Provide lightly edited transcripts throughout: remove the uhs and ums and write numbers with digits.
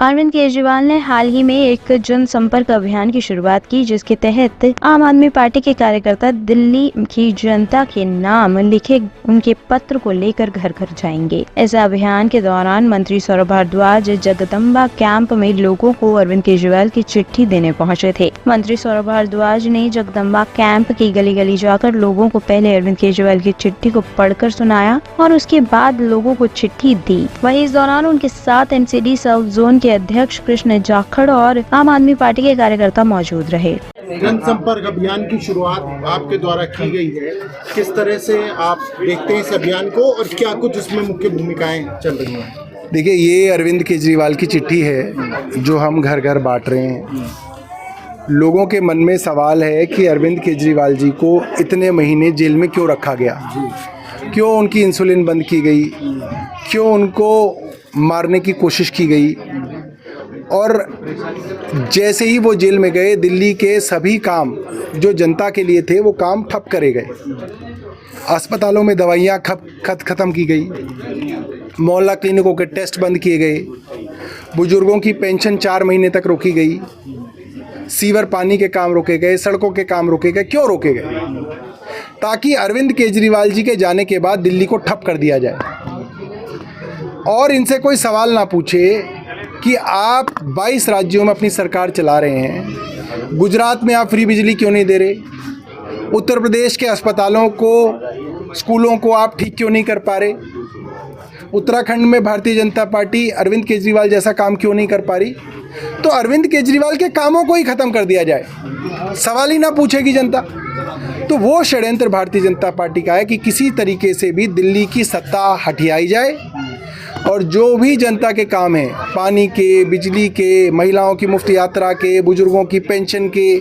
अरविंद केजरीवाल ने हाल ही में एक जनसंपर्क अभियान की शुरुआत की, जिसके तहत आम आदमी पार्टी के कार्यकर्ता दिल्ली की जनता के नाम लिखे उनके पत्र को लेकर घर घर जाएंगे। इस अभियान के दौरान मंत्री सौरभ भारद्वाज जगदम्बा कैंप में लोगों को अरविंद केजरीवाल की चिट्ठी देने पहुंचे थे। मंत्री सौरभ भारद्वाज ने जगदम्बा कैंप की गली गली जाकर लोगों को पहले अरविंद केजरीवाल की चिट्ठी को पढ़कर सुनाया और उसके बाद लोगों को चिट्ठी दी। वहीं इस दौरान उनके साथ एनसीडी साउथ जोन के अध्यक्ष कृष्ण जाखड़ और आम आदमी पार्टी के कार्यकर्ता मौजूद रहे। जनसंपर्क अभियान की शुरुआत आपके द्वारा की गई है, किस तरह से आप देखते हैं इस अभियान को और क्या कुछ इसमें मुख्य भूमिकाएं चल रही हैं? देखिए, ये अरविंद केजरीवाल की चिट्ठी है जो हम घर घर बांट रहे हैं। लोगों के मन में सवाल है कि अरविंद केजरीवाल जी को इतने महीने जेल में क्यों रखा गया, क्यों उनकी इंसुलिन बंद की गई, क्यों उनको मारने की कोशिश की गई। और जैसे ही वो जेल में गए, दिल्ली के सभी काम जो जनता के लिए थे वो काम ठप करे गए। अस्पतालों में दवाइयाँ ख़त्म की गई, मोहल्ला क्लिनिकों के टेस्ट बंद किए गए, बुजुर्गों की पेंशन 4 महीने तक रोकी गई, सीवर पानी के काम रोके गए, सड़कों के काम रोके गए। क्यों रोके गए? ताकि अरविंद केजरीवाल जी के जाने के बाद दिल्ली को ठप कर दिया जाए और इनसे कोई सवाल ना पूछे कि आप 22 राज्यों में अपनी सरकार चला रहे हैं। गुजरात में आप फ्री बिजली क्यों नहीं दे रहे? उत्तर प्रदेश के अस्पतालों को, स्कूलों को आप ठीक क्यों नहीं कर पा रहे? उत्तराखंड में भारतीय जनता पार्टी अरविंद केजरीवाल जैसा काम क्यों नहीं कर पा रही? तो अरविंद केजरीवाल के कामों को ही ख़त्म कर दिया जाए, सवाल ही ना पूछेगी जनता। तो वो षड्यंत्र भारतीय जनता पार्टी का है कि किसी तरीके से भी दिल्ली की सत्ता हटियाई जाए और जो भी जनता के काम हैं, पानी के, बिजली के, महिलाओं की मुफ्त यात्रा के, बुजुर्गों की पेंशन के,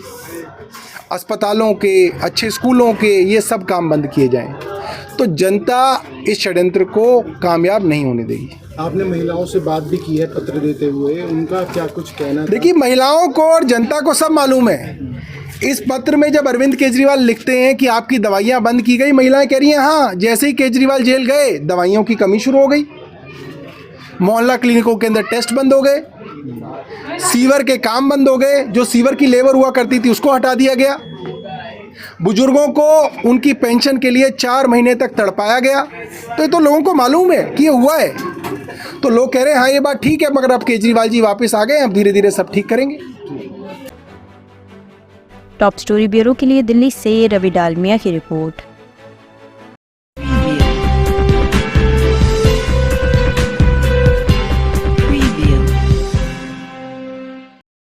अस्पतालों के, अच्छे स्कूलों के, ये सब काम बंद किए जाएं। तो जनता इस षड्यंत्र को कामयाब नहीं होने देगी। आपने महिलाओं से बात भी की है पत्र देते हुए, उनका क्या कुछ कहना था? देखिए, महिलाओं को और जनता को सब मालूम है। इस पत्र में जब अरविंद केजरीवाल लिखते हैं कि आपकी दवाइयाँ बंद की गई, महिलाएं कह रही हैं हाँ, जैसे ही केजरीवाल जेल गए दवाइयों की कमी शुरू हो गई, मोहल्ला क्लिनिकों के अंदर टेस्ट बंद हो गए, सीवर के काम बंद हो गए, जो सीवर की लेबर हुआ करती थी उसको हटा दिया गया, बुजुर्गों को उनकी पेंशन के लिए 4 महीने तक तड़पाया गया। तो ये तो लोगों को मालूम है कि ये हुआ है। तो लोग कह रहे हैं हाँ ये बात ठीक है, मगर अब केजरीवाल जी वापस आ गए, अब धीरे धीरे सब ठीक करेंगे। टॉप स्टोरी ब्यूरो के लिए दिल्ली से रवि डालमिया की रिपोर्ट।